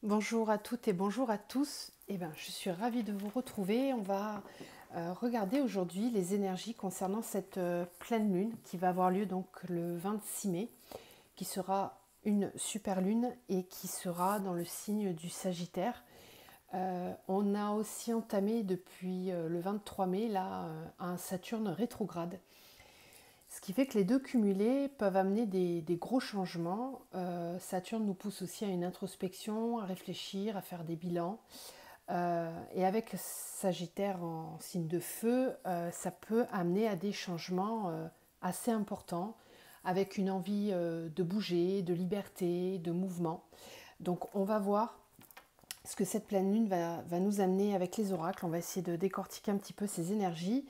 Bonjour à toutes et bonjour à tous. Je suis ravie de vous retrouver. On va regarder aujourd'hui les énergies concernant cette pleine lune qui va avoir lieu donc le 26 mai, qui sera une super lune et qui sera dans le signe du Sagittaire. On a aussi entamé depuis le 23 mai là, un Saturne rétrograde. Ce qui fait que les deux cumulés peuvent amener des gros changements. Saturne nous pousse aussi à une introspection, à réfléchir, à faire des bilans. Et avec Sagittaire en signe de feu, ça peut amener à des changements assez importants, avec une envie de bouger, de liberté, de mouvement. Donc on va voir ce que cette pleine lune va nous amener avec les oracles. On va essayer de décortiquer un petit peu ces énergies,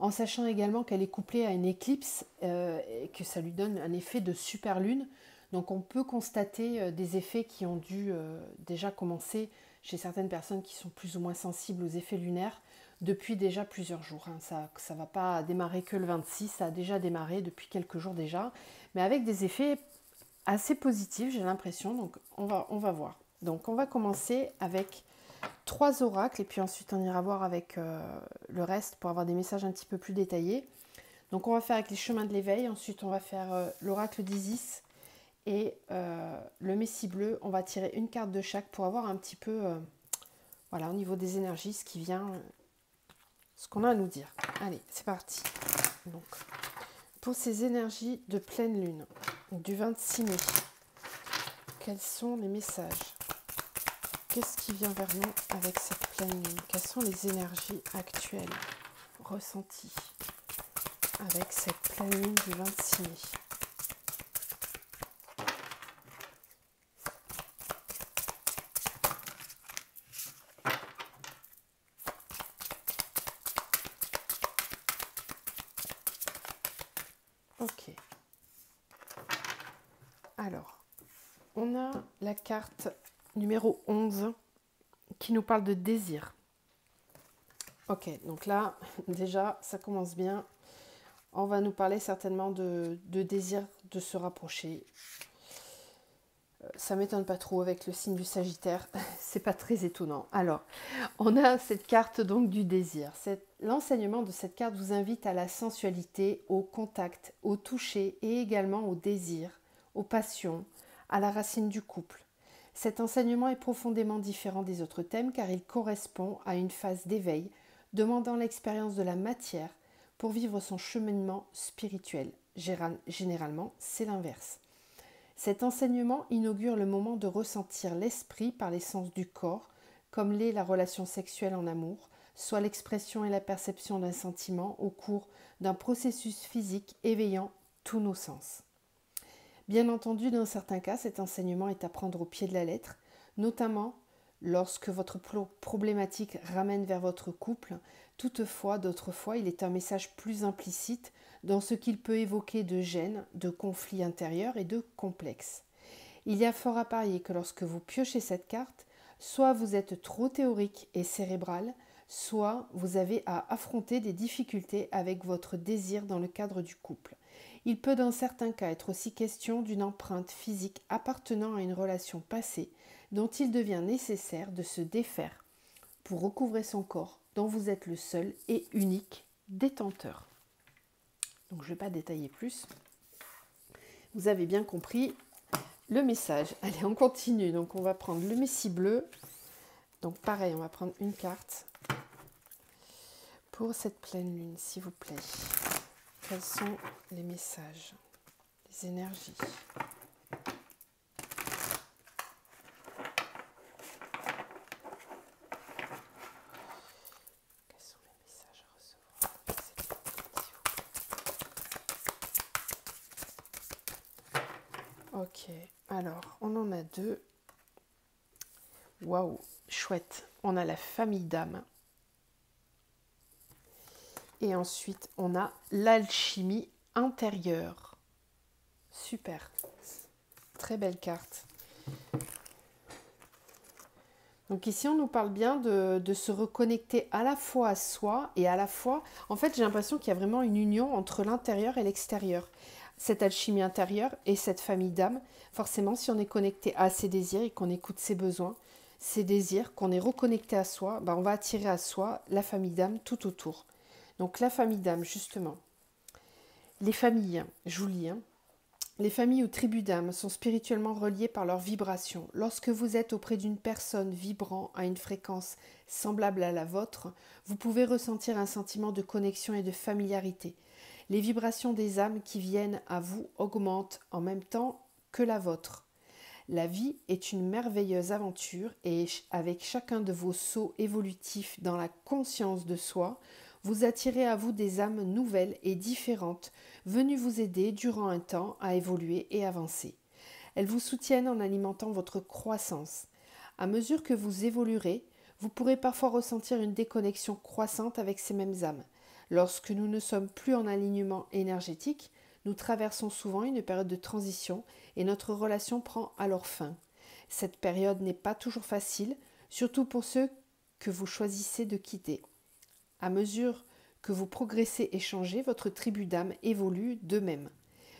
en sachant également qu'elle est couplée à une éclipse et que ça lui donne un effet de super lune. Donc on peut constater des effets qui ont dû déjà commencer chez certaines personnes qui sont plus ou moins sensibles aux effets lunaires depuis déjà plusieurs jours. Ça ne va pas démarrer que le 26, ça a déjà démarré depuis quelques jours déjà, mais avec des effets assez positifs, j'ai l'impression. Donc on va voir. Donc on va commencer avec 3 oracles et puis ensuite on ira voir avec le reste pour avoir des messages un petit peu plus détaillés. Donc on va faire avec les chemins de l'éveil, ensuite on va faire l'oracle d'Isis et le Messie bleu. On va tirer une carte de chaque pour avoir un petit peu, voilà, au niveau des énergies, ce qui vient, ce qu'on a à nous dire. Allez, c'est parti. Donc, pour ces énergies de pleine lune du 26 mai, quels sont les messages? Qu'est-ce qui vient vers nous avec cette pleine lune? Quelles sont les énergies actuelles ressenties avec cette pleine lune du 26 mai? Ok. Alors, on a la carte numéro 11 qui nous parle de désir. Ok, donc là, déjà, ça commence bien. On va nous parler certainement de désir de se rapprocher. Ça m'étonne pas trop avec le signe du Sagittaire, c'est pas très étonnant. Alors, on a cette carte donc du désir. L'enseignement de cette carte vous invite à la sensualité, au contact, au toucher et également au désir, aux passions, à la racine du couple. Cet enseignement est profondément différent des autres thèmes car il correspond à une phase d'éveil demandant l'expérience de la matière pour vivre son cheminement spirituel. Généralement, c'est l'inverse. Cet enseignement inaugure le moment de ressentir l'esprit par les sens du corps, comme l'est la relation sexuelle en amour, soit l'expression et la perception d'un sentiment au cours d'un processus physique éveillant tous nos sens. Bien entendu, dans certains cas, cet enseignement est à prendre au pied de la lettre, notamment lorsque votre problématique ramène vers votre couple. Toutefois, d'autres fois, il est un message plus implicite dans ce qu'il peut évoquer de gêne, de conflits intérieurs et de complexes. Il y a fort à parier que lorsque vous piochez cette carte, soit vous êtes trop théorique et cérébral, soit vous avez à affronter des difficultés avec votre désir dans le cadre du couple. Il peut dans certains cas être aussi question d'une empreinte physique appartenant à une relation passée dont il devient nécessaire de se défaire pour recouvrer son corps dont vous êtes le seul et unique détenteur. Donc je ne vais pas détailler plus. Vous avez bien compris le message. Allez, on continue. Donc on va prendre le Messie bleu. Donc pareil, on va prendre une carte pour cette pleine lune, s'il vous plaît. Quels sont les messages, les énergies? Quels sont les messages à recevoir? Ok, alors on en a 2. Waouh, chouette. On a la famille d'âme. Et ensuite, on a l'alchimie intérieure. Super. Très belle carte. Donc ici, on nous parle bien de se reconnecter à la fois à soi et à la fois... En fait, j'ai l'impression qu'il y a vraiment une union entre l'intérieur et l'extérieur. cette alchimie intérieure et cette famille d'âmes. Forcément, si on est connecté à ses désirs et qu'on écoute ses besoins, ses désirs, qu'on est reconnecté à soi, on va attirer à soi la famille d'âmes tout autour. Donc la famille d'âmes, justement. Les familles, je vous lis, les familles ou tribus d'âmes sont spirituellement reliées par leur vibration. Lorsque vous êtes auprès d'une personne vibrant à une fréquence semblable à la vôtre, vous pouvez ressentir un sentiment de connexion et de familiarité. Les vibrations des âmes qui viennent à vous augmentent en même temps que la vôtre. La vie est une merveilleuse aventure et avec chacun de vos sauts évolutifs dans la conscience de soi, vous attirez à vous des âmes nouvelles et différentes, venues vous aider durant un temps à évoluer et avancer. Elles vous soutiennent en alimentant votre croissance. À mesure que vous évoluerez, vous pourrez parfois ressentir une déconnexion croissante avec ces mêmes âmes. Lorsque nous ne sommes plus en alignement énergétique, nous traversons souvent une période de transition et notre relation prend alors fin. Cette période n'est pas toujours facile, surtout pour ceux que vous choisissez de quitter. À mesure que vous progressez et changez, votre tribu d'âmes évolue d'eux-mêmes.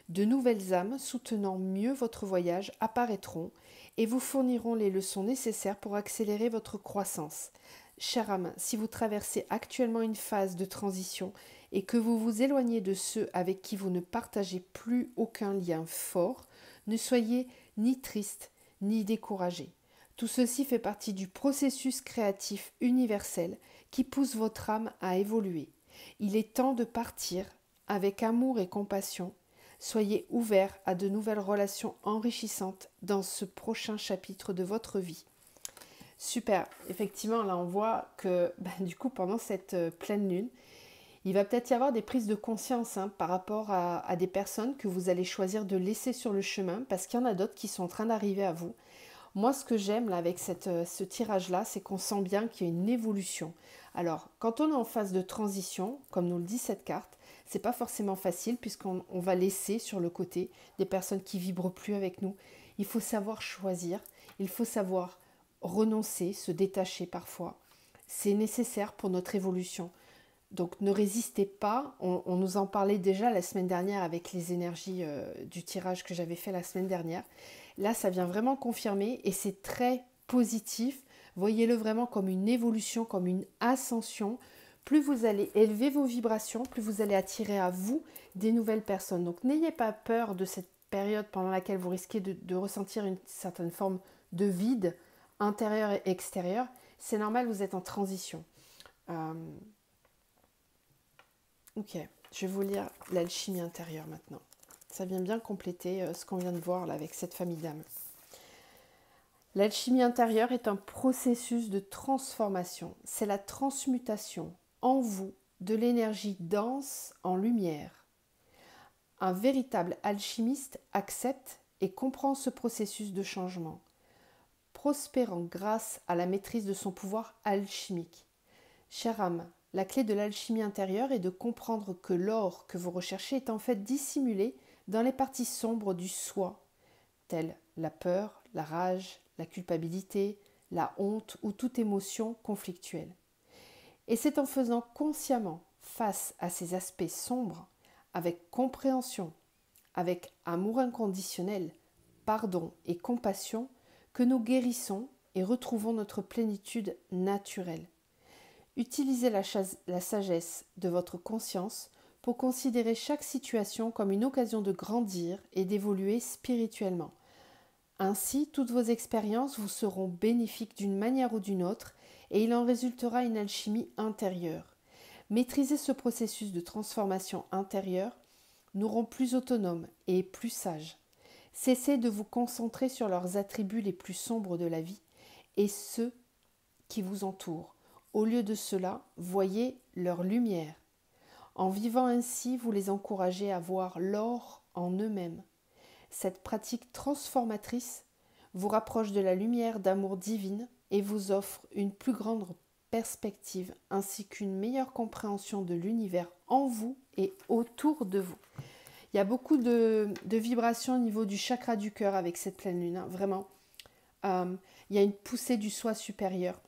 De nouvelles âmes soutenant mieux votre voyage apparaîtront et vous fourniront les leçons nécessaires pour accélérer votre croissance. Chère âme, si vous traversez actuellement une phase de transition et que vous vous éloignez de ceux avec qui vous ne partagez plus aucun lien fort, ne soyez ni triste ni découragé. Tout ceci fait partie du processus créatif universel qui pousse votre âme à évoluer. Il est temps de partir avec amour et compassion. Soyez ouverts à de nouvelles relations enrichissantes dans ce prochain chapitre de votre vie. Super, effectivement, là on voit que du coup pendant cette pleine lune, il va peut-être y avoir des prises de conscience par rapport à des personnes que vous allez choisir de laisser sur le chemin parce qu'il y en a d'autres qui sont en train d'arriver à vous. Moi, ce que j'aime là avec ce tirage-là, c'est qu'on sent bien qu'il y a une évolution. Alors, quand on est en phase de transition, comme nous le dit cette carte, c'est pas forcément facile puisqu'on va laisser sur le côté des personnes qui vibrent plus avec nous. Il faut savoir choisir, il faut savoir renoncer, se détacher parfois. C'est nécessaire pour notre évolution. Donc ne résistez pas, on nous en parlait déjà la semaine dernière avec les énergies du tirage que j'avais fait la semaine dernière. Là, ça vient vraiment confirmer et c'est très positif. Voyez-le vraiment comme une évolution, comme une ascension. Plus vous allez élever vos vibrations, plus vous allez attirer à vous des nouvelles personnes. Donc n'ayez pas peur de cette période pendant laquelle vous risquez de ressentir une certaine forme de vide intérieur et extérieur. C'est normal, vous êtes en transition. Ok, je vais vous lire l'alchimie intérieure maintenant. Ça vient bien compléter ce qu'on vient de voir là avec cette famille d'âmes. L'alchimie intérieure est un processus de transformation. C'est la transmutation en vous de l'énergie dense en lumière. Un véritable alchimiste accepte et comprend ce processus de changement, prospérant grâce à la maîtrise de son pouvoir alchimique. Chère âme, la clé de l'alchimie intérieure est de comprendre que l'or que vous recherchez est en fait dissimulé dans les parties sombres du soi, telles la peur, la rage, la culpabilité, la honte ou toute émotion conflictuelle. Et c'est en faisant consciemment face à ces aspects sombres, avec compréhension, avec amour inconditionnel, pardon et compassion, que nous guérissons et retrouvons notre plénitude naturelle. Utilisez la sagesse de votre conscience pour considérer chaque situation comme une occasion de grandir et d'évoluer spirituellement. Ainsi, toutes vos expériences vous seront bénéfiques d'une manière ou d'une autre et il en résultera une alchimie intérieure. Maîtriser ce processus de transformation intérieure nous rend plus autonomes et plus sages. Cessez de vous concentrer sur leurs attributs les plus sombres de la vie et ceux qui vous entourent. Au lieu de cela, voyez leur lumière. En vivant ainsi, vous les encouragez à voir l'or en eux-mêmes. Cette pratique transformatrice vous rapproche de la lumière d'amour divine et vous offre une plus grande perspective ainsi qu'une meilleure compréhension de l'univers en vous et autour de vous. Il y a beaucoup de vibrations au niveau du chakra du cœur avec cette pleine lune, vraiment. Il y a une poussée du soi supérieur.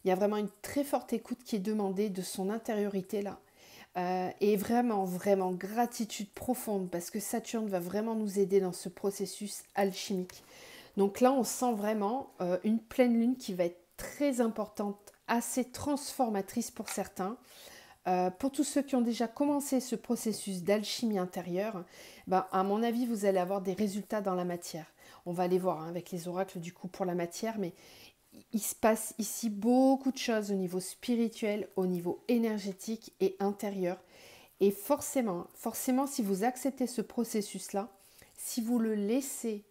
Il y a vraiment une très forte écoute qui est demandée de son intériorité là. Et vraiment, vraiment, gratitude profonde parce que Saturne va vraiment nous aider dans ce processus alchimique. Donc là, on sent vraiment une pleine lune qui va être très importante, assez transformatrice pour certains. Pour tous ceux qui ont déjà commencé ce processus d'alchimie intérieure, ben, à mon avis, vous allez avoir des résultats dans la matière. On va aller voir avec les oracles du coup pour la matière, mais il se passe ici beaucoup de choses au niveau spirituel, au niveau énergétique et intérieur. Et forcément, forcément, si vous acceptez ce processus-là, si vous le laissez,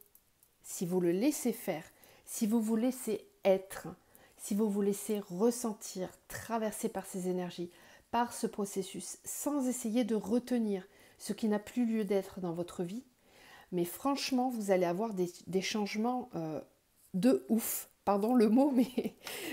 si vous le laissez faire, si vous vous laissez être, si vous vous laissez ressentir, traverser par ces énergies, par ce processus, sans essayer de retenir ce qui n'a plus lieu d'être dans votre vie, mais franchement, vous allez avoir des changements de ouf. Pardon le mot,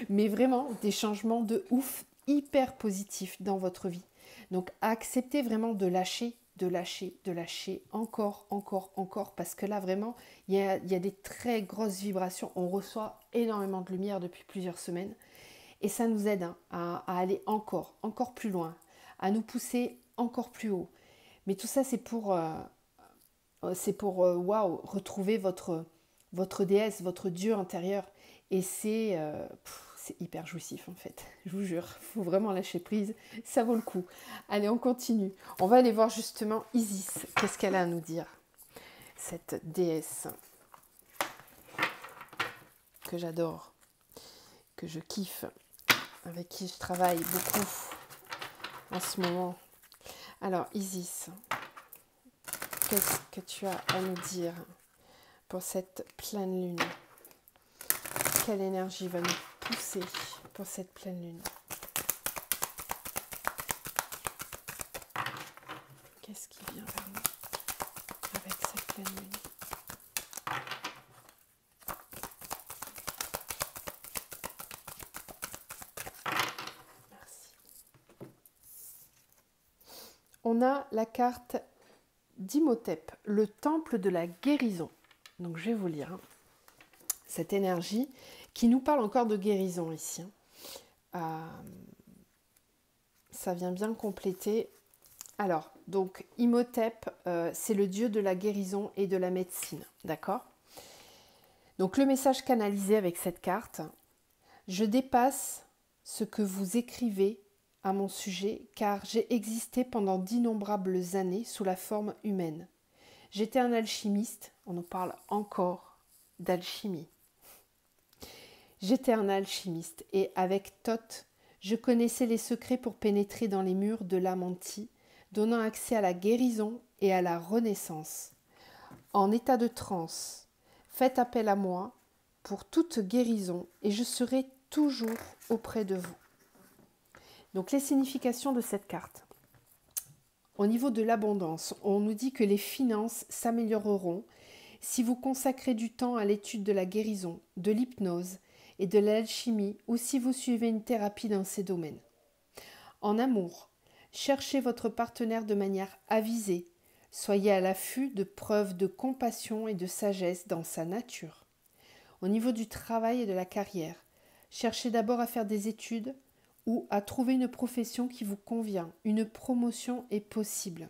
mais vraiment des changements de ouf hyper positifs dans votre vie. Donc acceptez vraiment de lâcher, de lâcher, de lâcher encore, encore, encore, parce que là vraiment, il y a des très grosses vibrations. On reçoit énormément de lumière depuis plusieurs semaines et ça nous aide à aller encore, encore plus loin, à nous pousser encore plus haut. Mais tout ça, c'est pour waouh, retrouver votre déesse, votre dieu intérieur. Et c'est hyper jouissif en fait. Je vous jure, il faut vraiment lâcher prise. Ça vaut le coup. Allez, on continue. On va aller voir justement Isis. Qu'est-ce qu'elle a à nous dire, cette déesse que j'adore, que je kiffe, avec qui je travaille beaucoup en ce moment. Alors, Isis, qu'est-ce que tu as à nous dire pour cette pleine lune? Quelle énergie va nous pousser pour cette pleine lune? Qu'est-ce qui vient vers nous avec cette pleine lune? Merci. On a la carte d'Imhotep, le temple de la guérison. Donc je vais vous lire cette énergie qui nous parle encore de guérison ici. Ça vient bien compléter. Alors, donc Imhotep, c'est le dieu de la guérison et de la médecine, d'accord? Donc le message canalisé avec cette carte: je dépasse ce que vous écrivez à mon sujet, car j'ai existé pendant d'innombrables années sous la forme humaine. J'étais un alchimiste, on nous parle encore d'alchimie. J'étais un alchimiste et avec Thoth, je connaissais les secrets pour pénétrer dans les murs de l'Amanti, donnant accès à la guérison et à la renaissance. En état de transe, faites appel à moi pour toute guérison et je serai toujours auprès de vous. Donc les significations de cette carte. Au niveau de l'abondance, on nous dit que les finances s'amélioreront si vous consacrez du temps à l'étude de la guérison, de l'hypnose et de l'alchimie ou si vous suivez une thérapie dans ces domaines. En amour, cherchez votre partenaire de manière avisée. Soyez à l'affût de preuves de compassion et de sagesse dans sa nature. Au niveau du travail et de la carrière, cherchez d'abord à faire des études ou à trouver une profession qui vous convient. Une promotion est possible.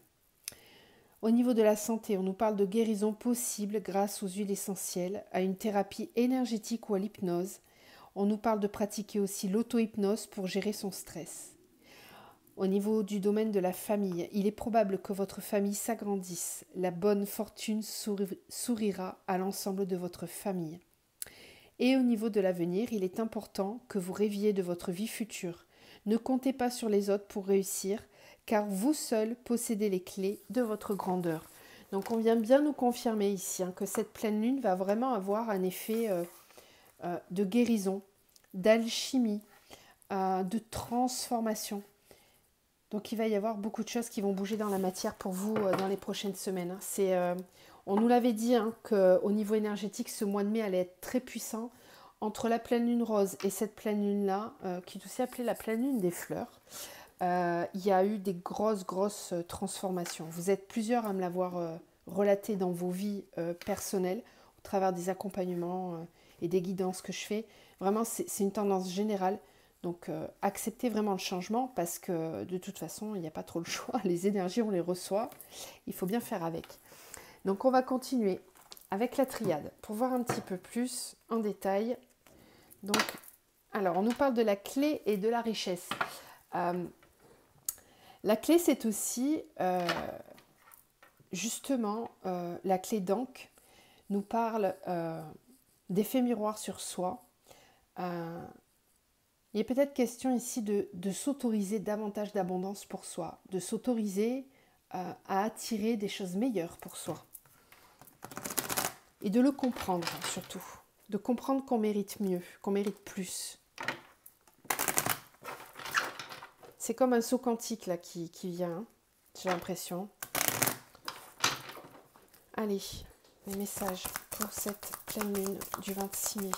Au niveau de la santé, on nous parle de guérison possible grâce aux huiles essentielles, à une thérapie énergétique ou à l'hypnose. On nous parle de pratiquer aussi l'auto-hypnose pour gérer son stress. Au niveau du domaine de la famille, il est probable que votre famille s'agrandisse. La bonne fortune sourira à l'ensemble de votre famille. Et au niveau de l'avenir, il est important que vous rêviez de votre vie future. Ne comptez pas sur les autres pour réussir, car vous seul possédez les clés de votre grandeur. Donc on vient bien nous confirmer ici que cette pleine lune va vraiment avoir un effet de guérison, d'alchimie, de transformation. Donc il va y avoir beaucoup de choses qui vont bouger dans la matière pour vous dans les prochaines semaines. On nous l'avait dit qu'au niveau énergétique, ce mois de mai allait être très puissant. Entre la pleine lune rose et cette pleine lune-là, qui est aussi appelée la pleine lune des fleurs, il y a eu des grosses transformations. Vous êtes plusieurs à me l'avoir relaté dans vos vies personnelles, au travers des accompagnements et des guidances que je fais. Vraiment, c'est une tendance générale Donc acceptez vraiment le changement parce que de toute façon, il n'y a pas trop le choix. Les énergies, on les reçoit. Il faut bien faire avec. Donc on va continuer avec la triade pour voir un petit peu plus en détail. Donc, alors on nous parle de la clé et de la richesse. La clé, c'est aussi justement la clé d'Ankh nous parle d'effet miroir sur soi. Il est peut-être question ici de s'autoriser davantage d'abondance pour soi, de s'autoriser à attirer des choses meilleures pour soi. Et de le comprendre surtout, de comprendre qu'on mérite mieux, qu'on mérite plus. C'est comme un saut quantique là qui vient, hein, j'ai l'impression. Allez, les messages pour cette pleine lune du 26 mai.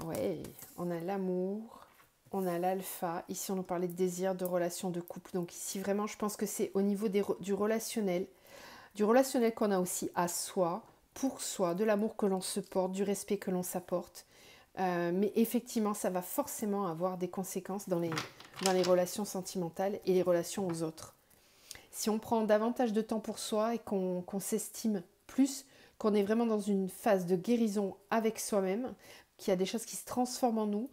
Ouais, on a l'amour, on a l'alpha. Ici, on nous parlait de désir, de relation, de couple. Donc ici, vraiment, je pense que c'est au niveau du relationnel qu'on a aussi à soi, pour soi, de l'amour que l'on se porte, du respect que l'on s'apporte. Mais effectivement, ça va forcément avoir des conséquences dans les relations sentimentales et les relations aux autres. Si on prend davantage de temps pour soi et qu'on s'estime plus, qu'on est vraiment dans une phase de guérison avec soi-même, qu'il y a des choses qui se transforment en nous,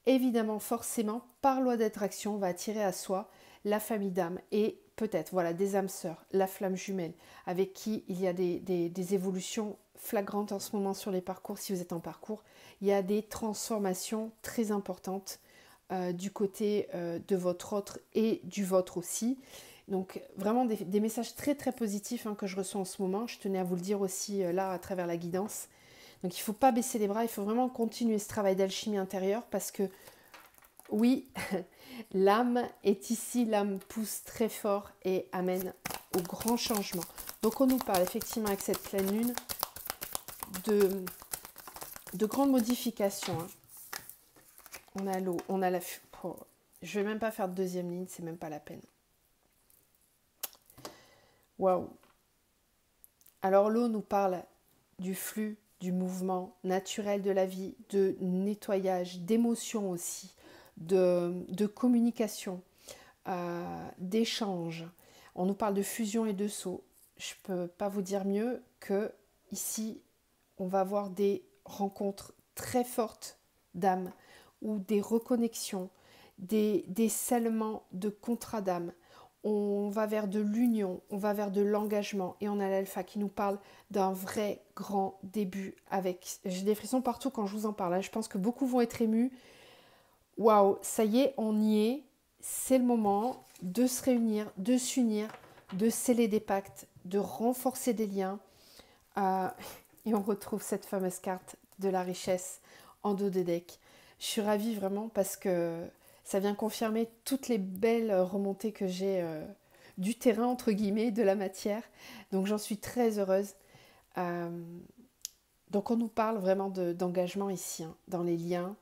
évidemment, forcément, par loi d'attraction, on va attirer à soi la famille d'âme et peut-être voilà, des âmes sœurs, la flamme jumelle, avec qui il y a des évolutions flagrantes en ce moment sur les parcours. Si vous êtes en parcours, il y a des transformations très importantes du côté de votre autre et du vôtre aussi. Donc vraiment des messages très très positifs que je reçois en ce moment. Je tenais à vous le dire aussi là à travers la guidance. Donc il ne faut pas baisser les bras, il faut vraiment continuer ce travail d'alchimie intérieure parce que oui, l'âme est ici, l'âme pousse très fort et amène au grand changement. Donc on nous parle effectivement avec cette pleine lune de grandes modifications. On a l'eau, on a la... Oh, je ne vais même pas faire de deuxième ligne, c'est même pas la peine. Waouh! Alors l'eau nous parle du flux, du mouvement naturel de la vie, de nettoyage, d'émotions aussi, de communication, d'échange. On nous parle de fusion et de saut. Je ne peux pas vous dire mieux que ici, on va avoir des rencontres très fortes d'âme ou des reconnexions, des scellements de contrats d'âme. On va vers de l'union, on va vers de l'engagement et on a l'alpha qui nous parle d'un vrai grand début avec... J'ai des frissons partout quand je vous en parle. Je pense que beaucoup vont être émus. Waouh, ça y est, on y est. C'est le moment de se réunir, de s'unir, de sceller des pactes, de renforcer des liens. Et on retrouve cette fameuse carte de la richesse en dos de deck. Je suis ravie vraiment parce que ça vient confirmer toutes les belles remontées que j'ai du terrain, entre guillemets, de la matière. Donc j'en suis très heureuse. Donc on nous parle vraiment d'engagement ici, dans les liens,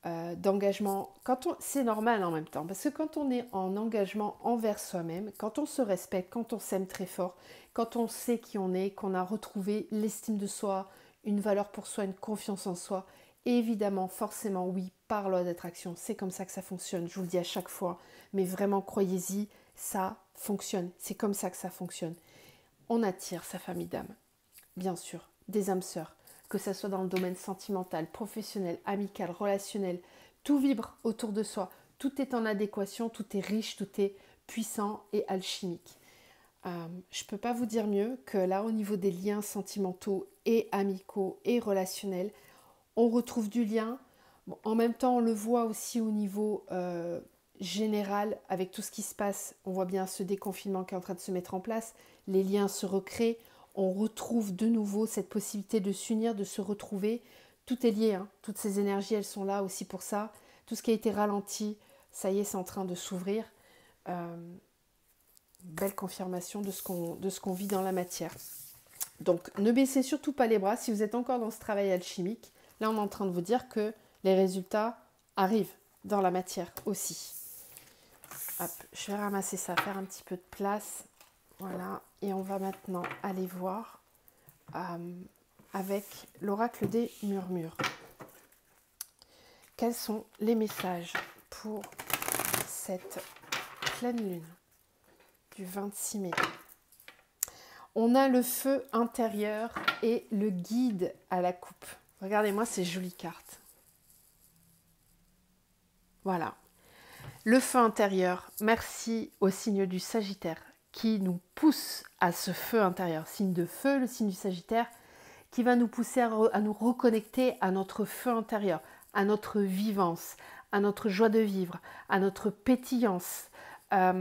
d'engagement. C'est normal en même temps, parce que quand on est en engagement envers soi-même, quand on se respecte, quand on s'aime très fort, quand on sait qui on est, qu'on a retrouvé l'estime de soi, une valeur pour soi, une confiance en soi, évidemment, forcément, oui, par loi d'attraction, c'est comme ça que ça fonctionne, je vous le dis à chaque fois, mais vraiment, croyez-y, ça fonctionne, c'est comme ça que ça fonctionne. On attire sa famille d'âme, bien sûr, des âmes sœurs, que ce soit dans le domaine sentimental, professionnel, amical, relationnel, tout vibre autour de soi, tout est en adéquation, tout est riche, tout est puissant et alchimique. Je ne peux pas vous dire mieux que là, au niveau des liens sentimentaux et amicaux et relationnels, on retrouve du lien. Bon, en même temps, on le voit aussi au niveau général avec tout ce qui se passe. On voit bien ce déconfinement qui est en train de se mettre en place. Les liens se recréent. On retrouve de nouveau cette possibilité de s'unir, de se retrouver. Tout est lié. Toutes ces énergies, elles sont là aussi pour ça. Tout ce qui a été ralenti, ça y est, c'est en train de s'ouvrir. Belle confirmation de ce qu'on vit dans la matière. Donc, ne baissez surtout pas les bras si vous êtes encore dans ce travail alchimique. Là, on est en train de vous dire que les résultats arrivent dans la matière aussi. Hop, je vais ramasser ça, faire un petit peu de place. Voilà, et on va maintenant aller voir avec l'oracle des murmures. quels sont les messages pour cette pleine lune du 26 mai? On a le feu intérieur et le guide à la coupe. Regardez-moi ces jolies cartes. Voilà. Le feu intérieur, merci au signe du Sagittaire qui nous pousse à ce feu intérieur. Signe de feu, le signe du Sagittaire, qui va nous pousser à nous reconnecter à notre feu intérieur, à notre vivance, à notre joie de vivre, à notre pétillance, à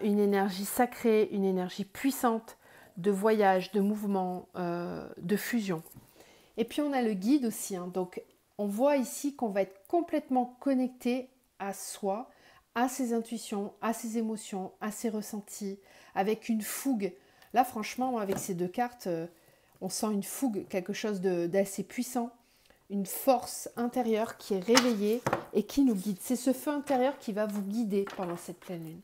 une énergie sacrée, une énergie puissante de voyage, de mouvement, de fusion. Et puis on a le guide aussi, hein. Donc on voit ici qu'on va être complètement connecté à soi, à ses intuitions, à ses émotions, à ses ressentis, avec une fougue. Là franchement, avec ces deux cartes, on sent une fougue, quelque chose d'assez puissant, une force intérieure qui est réveillée et qui nous guide. C'est ce feu intérieur qui va vous guider pendant cette pleine lune.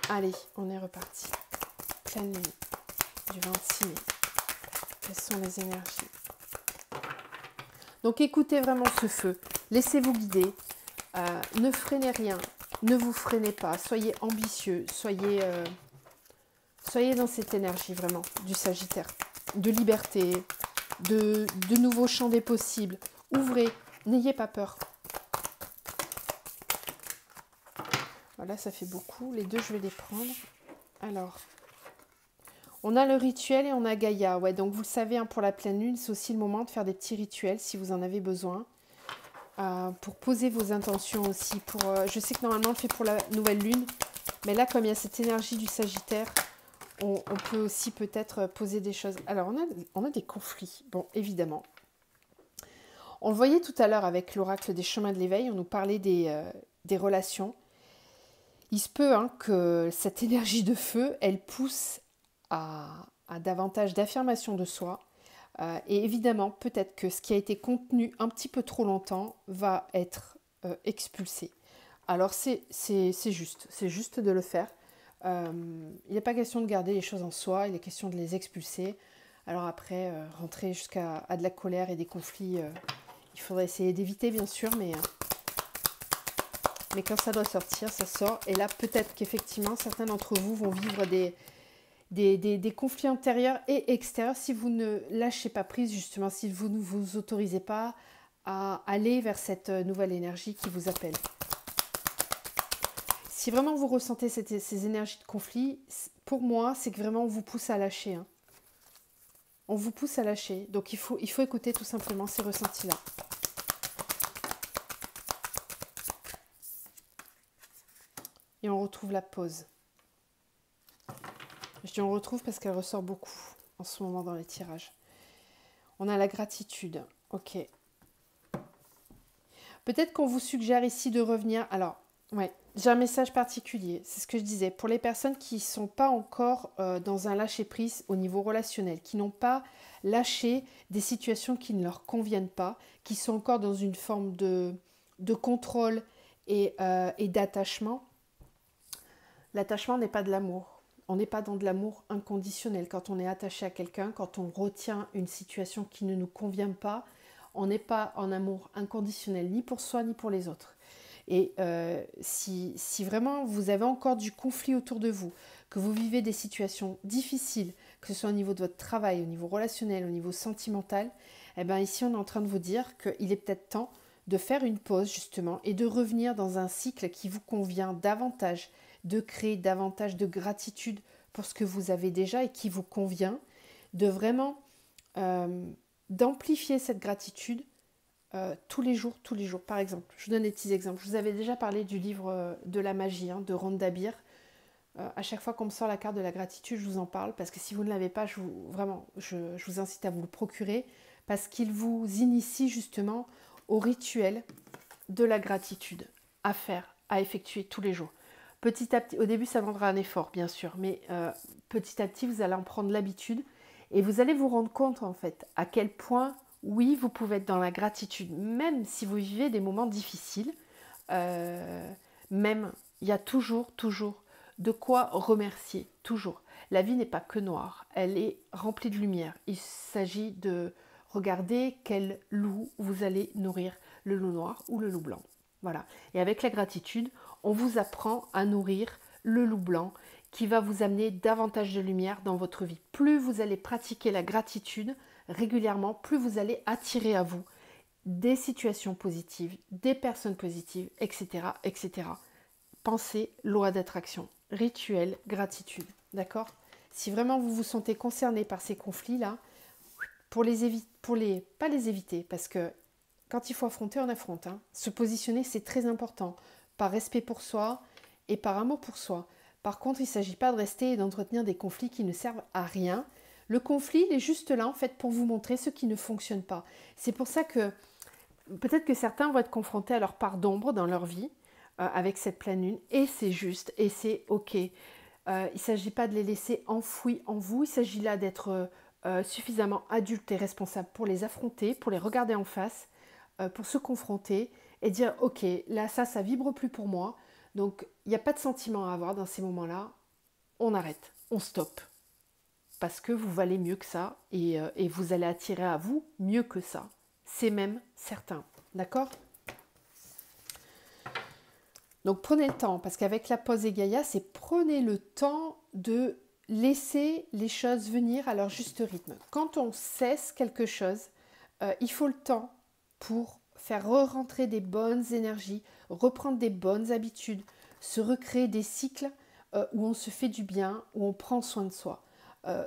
Allez, on est reparti. Pleine lune du 26 mai. Quelles sont les énergies? Donc écoutez vraiment ce feu. Laissez-vous guider. Ne freinez rien. Ne vous freinez pas. Soyez ambitieux. Soyez dans cette énergie vraiment du Sagittaire. De liberté, de nouveaux champs des possibles. Ouvrez. N'ayez pas peur. Voilà, ça fait beaucoup. Les deux, je vais les prendre. Alors, on a le rituel et on a Gaïa. Ouais, donc vous le savez, hein, pour la pleine lune, c'est aussi le moment de faire des petits rituels si vous en avez besoin. Pour poser vos intentions aussi. Je sais que normalement, on le fait pour la nouvelle lune. Mais là, comme il y a cette énergie du Sagittaire, on peut aussi peut-être poser des choses. Alors, on a des conflits. Bon, évidemment. On le voyait tout à l'heure avec l'oracle des chemins de l'éveil. On nous parlait des relations. Il se peut que cette énergie de feu, elle pousse à davantage d'affirmation de soi. Et évidemment, peut-être que ce qui a été contenu un petit peu trop longtemps va être expulsé. Alors c'est juste de le faire. Il n'est pas question de garder les choses en soi, il est question de les expulser. Alors après, rentrer jusqu'à de la colère et des conflits, il faudrait essayer d'éviter bien sûr, mais quand ça doit sortir, ça sort. Et là, peut-être qu'effectivement, certains d'entre vous vont vivre des conflits intérieurs et extérieurs si vous ne lâchez pas prise, justement, si vous ne vous autorisez pas à aller vers cette nouvelle énergie qui vous appelle. Si vraiment vous ressentez ces énergies de conflit, pour moi, c'est que vraiment on vous pousse à lâcher. Hein. On vous pousse à lâcher. Donc il faut écouter tout simplement ces ressentis-là. Et on retrouve la pause. Je dis on retrouve parce qu'elle ressort beaucoup en ce moment dans les tirages. On a la gratitude. Ok. Peut-être qu'on vous suggère ici de revenir. Alors, ouais, j'ai un message particulier. C'est ce que je disais. Pour les personnes qui ne sont pas encore dans un lâcher-prise au niveau relationnel, qui n'ont pas lâché des situations qui ne leur conviennent pas, qui sont encore dans une forme de contrôle et d'attachement. L'attachement n'est pas de l'amour. On n'est pas dans de l'amour inconditionnel. Quand on est attaché à quelqu'un, quand on retient une situation qui ne nous convient pas, on n'est pas en amour inconditionnel, ni pour soi, ni pour les autres. Et si vraiment vous avez encore du conflit autour de vous, que vous vivez des situations difficiles, que ce soit au niveau de votre travail, au niveau relationnel, au niveau sentimental, eh bien ici on est en train de vous dire qu'il est peut-être temps de faire une pause justement et de revenir dans un cycle qui vous convient davantage, de créer davantage de gratitude pour ce que vous avez déjà et qui vous convient, de vraiment d'amplifier cette gratitude tous les jours. Par exemple, je vous donne des petits exemples. Je vous avais déjà parlé du livre de la magie de Rhonda Byrne. À chaque fois qu'on me sort la carte de la gratitude, je vous en parle parce que si vous ne l'avez pas, je vous incite à vous le procurer parce qu'il vous initie justement au rituel de la gratitude à faire, à effectuer tous les jours. Petit à petit, au début ça demandera un effort bien sûr, mais petit à petit vous allez en prendre l'habitude et vous allez vous rendre compte en fait à quel point oui vous pouvez être dans la gratitude, même si vous vivez des moments difficiles, même il y a toujours de quoi remercier, toujours. La vie n'est pas que noire, elle est remplie de lumière. Il s'agit de regardez quel loup vous allez nourrir, le loup noir ou le loup blanc. Voilà. Et avec la gratitude, on vous apprend à nourrir le loup blanc qui va vous amener davantage de lumière dans votre vie. Plus vous allez pratiquer la gratitude régulièrement, plus vous allez attirer à vous des situations positives, des personnes positives, etc., etc. Pensez loi d'attraction, rituel, gratitude, d'accord? Si vraiment vous vous sentez concerné par ces conflits-là, pas les éviter, parce que quand il faut affronter, on affronte. Hein. Se positionner, c'est très important, par respect pour soi et par amour pour soi. Par contre, il ne s'agit pas de rester et d'entretenir des conflits qui ne servent à rien. Le conflit, il est juste là, en fait, pour vous montrer ce qui ne fonctionne pas. C'est pour ça que peut-être que certains vont être confrontés à leur part d'ombre dans leur vie, avec cette pleine lune, et c'est juste, et c'est ok. Il ne s'agit pas de les laisser enfouis en vous, il s'agit là d'être suffisamment adulte et responsable pour les affronter, pour les regarder en face, pour se confronter et dire ok, là ça vibre plus pour moi, donc il n'y a pas de sentiment à avoir dans ces moments-là, on arrête, on stoppe, parce que vous valez mieux que ça et vous allez attirer à vous mieux que ça, c'est même certain, d'accord? Donc prenez le temps, parce qu'avec la pause et Gaïa, c'est prenez le temps de laisser les choses venir à leur juste rythme. Quand on cesse quelque chose, il faut le temps pour faire re-rentrer des bonnes énergies, reprendre des bonnes habitudes, se recréer des cycles où on se fait du bien, où on prend soin de soi,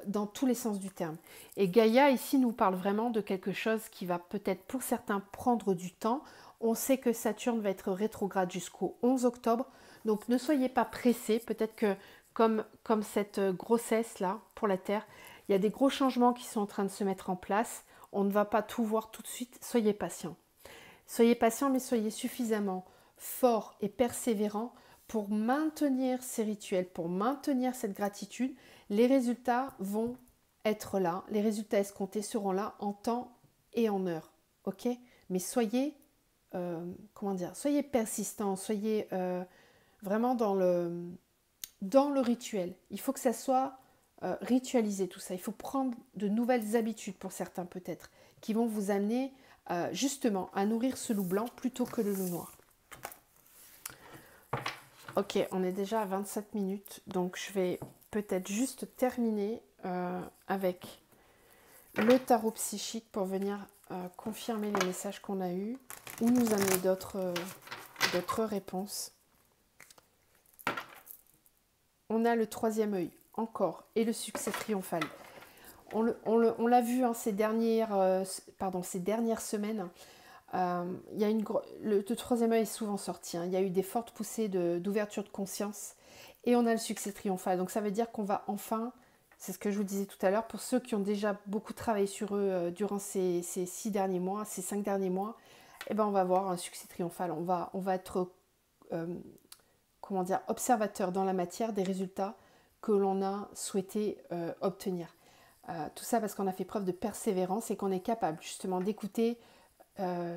dans tous les sens du terme. Et Gaïa ici nous parle vraiment de quelque chose qui va peut-être pour certains prendre du temps. On sait que Saturne va être rétrograde jusqu'au 11 octobre, donc ne soyez pas pressés. Peut-être que comme cette grossesse-là pour la Terre, il y a des gros changements qui sont en train de se mettre en place. On ne va pas tout voir tout de suite. Soyez patients. Soyez patients, mais soyez suffisamment forts et persévérants pour maintenir ces rituels, pour maintenir cette gratitude. Les résultats vont être là. Les résultats escomptés seront là en temps et en heure. Ok? Mais soyez soyez persistants, soyez vraiment dans le rituel. Il faut que ça soit ritualisé tout ça. Il faut prendre de nouvelles habitudes pour certains peut-être, qui vont vous amener justement à nourrir ce loup blanc plutôt que le loup noir. Ok, on est déjà à 27 minutes, donc je vais peut-être juste terminer avec le tarot psychique pour venir confirmer les messages qu'on a eus ou nous amener d'autres réponses. On a le troisième œil, encore, et le succès triomphal. On l'a vu ces dernières semaines, le troisième œil est souvent sorti. Il y a eu des fortes poussées d'ouverture de conscience et on a le succès triomphal. Donc ça veut dire qu'on va enfin, c'est ce que je vous disais tout à l'heure, pour ceux qui ont déjà beaucoup travaillé sur eux durant ces 6 derniers mois, ces 5 derniers mois, on va avoir un succès triomphal. On va être observateur dans la matière des résultats que l'on a souhaité obtenir. Tout ça parce qu'on a fait preuve de persévérance et qu'on est capable justement d'écouter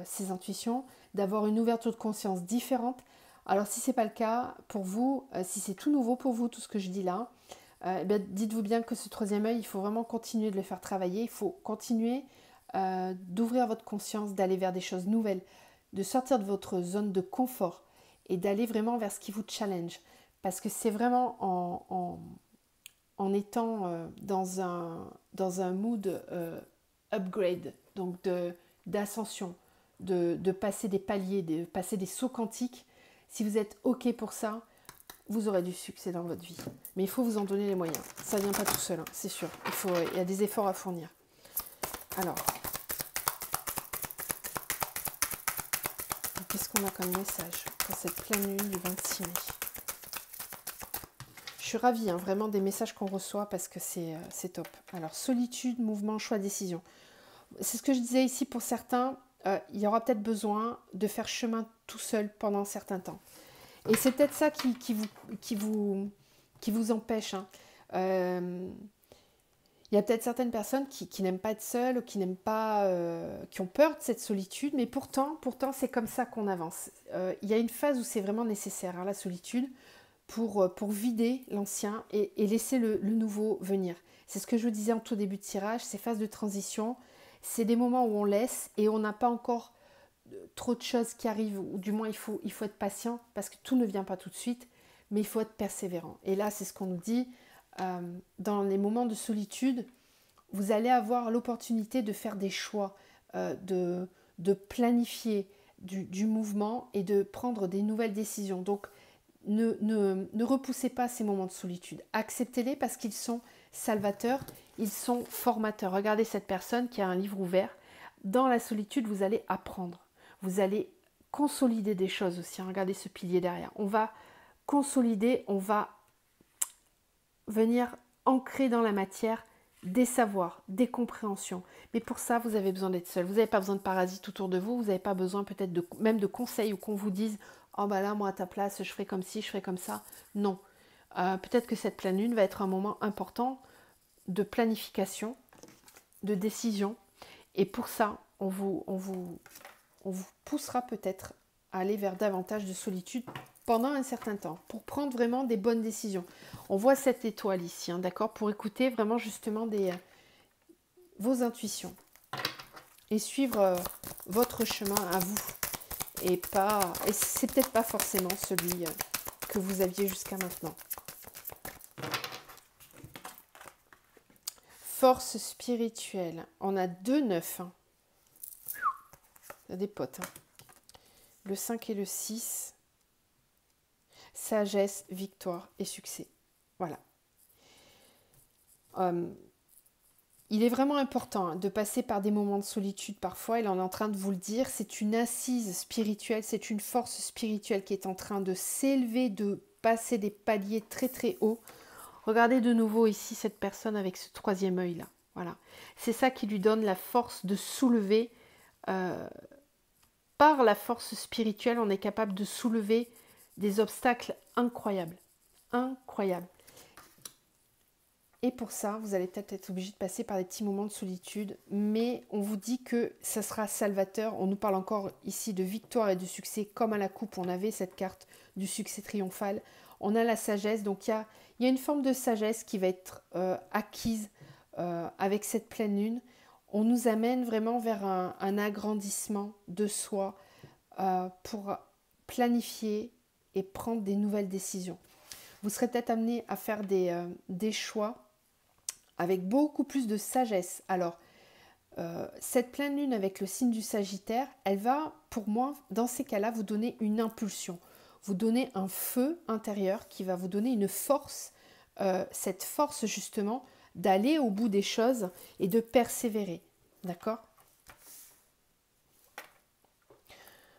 ses intuitions, d'avoir une ouverture de conscience différente. Alors si ce n'est pas le cas pour vous, si c'est tout nouveau pour vous, tout ce que je dis là, dites-vous bien que ce troisième œil, il faut vraiment continuer de le faire travailler, il faut continuer d'ouvrir votre conscience, d'aller vers des choses nouvelles, de sortir de votre zone de confort et d'aller vraiment vers ce qui vous challenge. Parce que c'est vraiment en étant dans un mood upgrade, donc d'ascension, de passer des paliers, de passer des sauts quantiques. Si vous êtes OK pour ça, vous aurez du succès dans votre vie. Mais il faut vous en donner les moyens. Ça ne vient pas tout seul, hein, c'est sûr. Il y a des efforts à fournir. Alors, qu'est-ce qu'on a comme message pour cette pleine lune du 26 mai? Je suis ravie, vraiment, des messages qu'on reçoit parce que c'est top. Alors, solitude, mouvement, choix, décision. C'est ce que je disais ici pour certains. Il y aura peut-être besoin de faire chemin tout seul pendant un certain temps. Et c'est peut-être ça qui vous empêche. Il y a peut-être certaines personnes qui n'aiment pas être seules ou qui n'aiment pas, qui ont peur de cette solitude, mais pourtant c'est comme ça qu'on avance. Il y a une phase où c'est vraiment nécessaire, la solitude, pour vider l'ancien et laisser le nouveau venir. C'est ce que je vous disais en tout début de tirage, ces phases de transition, c'est des moments où on laisse et on n'a pas encore trop de choses qui arrivent, ou du moins il faut être patient parce que tout ne vient pas tout de suite, mais il faut être persévérant. Et là, c'est ce qu'on nous dit, dans les moments de solitude, vous allez avoir l'opportunité de faire des choix, de planifier du mouvement et de prendre des nouvelles décisions. Donc, ne repoussez pas ces moments de solitude. Acceptez-les parce qu'ils sont salvateurs, ils sont formateurs. Regardez cette personne qui a un livre ouvert. Dans la solitude, vous allez apprendre. Vous allez consolider des choses aussi. Regardez ce pilier derrière. On va consolider, on va venir ancrer dans la matière des savoirs, des compréhensions. Mais pour ça, vous avez besoin d'être seul. Vous n'avez pas besoin de parasites autour de vous. Vous n'avez pas besoin peut-être même de conseils ou qu'on vous dise « Oh bah là, moi à ta place, je ferai comme ci, je ferai comme ça. » Non. Peut-être que cette pleine lune va être un moment important de planification, de décision. Et pour ça, on vous poussera peut-être à aller vers davantage de solitude pendant un certain temps, pour prendre vraiment des bonnes décisions. On voit cette étoile ici, hein, d'accord, pour écouter vraiment justement vos intuitions et suivre votre chemin à vous. Et c'est peut-être pas forcément celui que vous aviez jusqu'à maintenant. Force spirituelle. On a 2 9. Hein. Il y a des potes. Hein. Le 5 et le 6. Sagesse, victoire et succès. Voilà. Il est vraiment important de passer par des moments de solitude parfois. Il en est en train de vous le dire. C'est une assise spirituelle, c'est une force spirituelle qui est en train de s'élever, de passer des paliers très très hauts. Regardez de nouveau ici cette personne avec ce 3e œil là. Voilà. C'est ça qui lui donne la force de soulever. Par la force spirituelle, on est capable de soulever des obstacles incroyables. Incroyables. Et pour ça, vous allez peut-être être obligé de passer par des petits moments de solitude, mais on vous dit que ça sera salvateur. On nous parle encore ici de victoire et de succès, comme à la coupe, on avait cette carte du succès triomphal. On a la sagesse, donc il y a une forme de sagesse qui va être acquise avec cette pleine lune. On nous amène vraiment vers un agrandissement de soi pour planifier et prendre des nouvelles décisions. Vous serez peut-être amené à faire des choix avec beaucoup plus de sagesse. Alors, cette pleine lune avec le signe du Sagittaire, elle va, pour moi, dans ces cas-là, vous donner une impulsion, vous donner un feu intérieur qui va vous donner une force, cette force justement d'aller au bout des choses et de persévérer. D'accord ?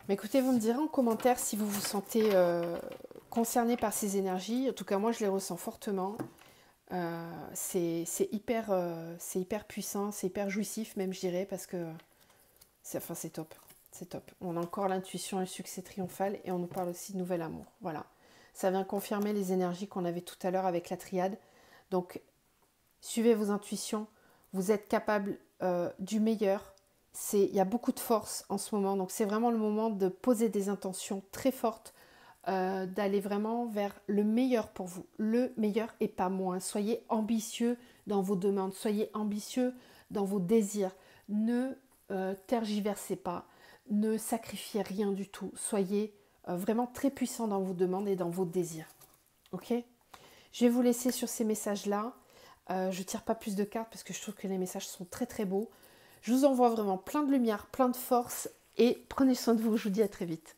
Mais écoutez, vous me direz en commentaire si vous vous sentez concerné par ces énergies. En tout cas, moi, je les ressens fortement. C'est hyper puissant, c'est hyper jouissif même, je dirais, parce que c'est top. C'est top. On a encore l'intuition et le succès triomphal et on nous parle aussi de nouvel amour. Voilà. Ça vient confirmer les énergies qu'on avait tout à l'heure avec la triade. Donc, suivez vos intuitions. Vous êtes capable du meilleur. Il y a beaucoup de force en ce moment. Donc, c'est vraiment le moment de poser des intentions très fortes, d'aller vraiment vers le meilleur pour vous. Le meilleur et pas moins. Soyez ambitieux dans vos demandes. Soyez ambitieux dans vos désirs. Ne tergiversez pas. Ne sacrifiez rien du tout. Soyez vraiment très puissant dans vos demandes et dans vos désirs. Ok ? Je vais vous laisser sur ces messages-là. Je ne tire pas plus de cartes parce que je trouve que les messages sont très très beaux. Je vous envoie vraiment plein de lumière, plein de force et prenez soin de vous. Je vous dis à très vite.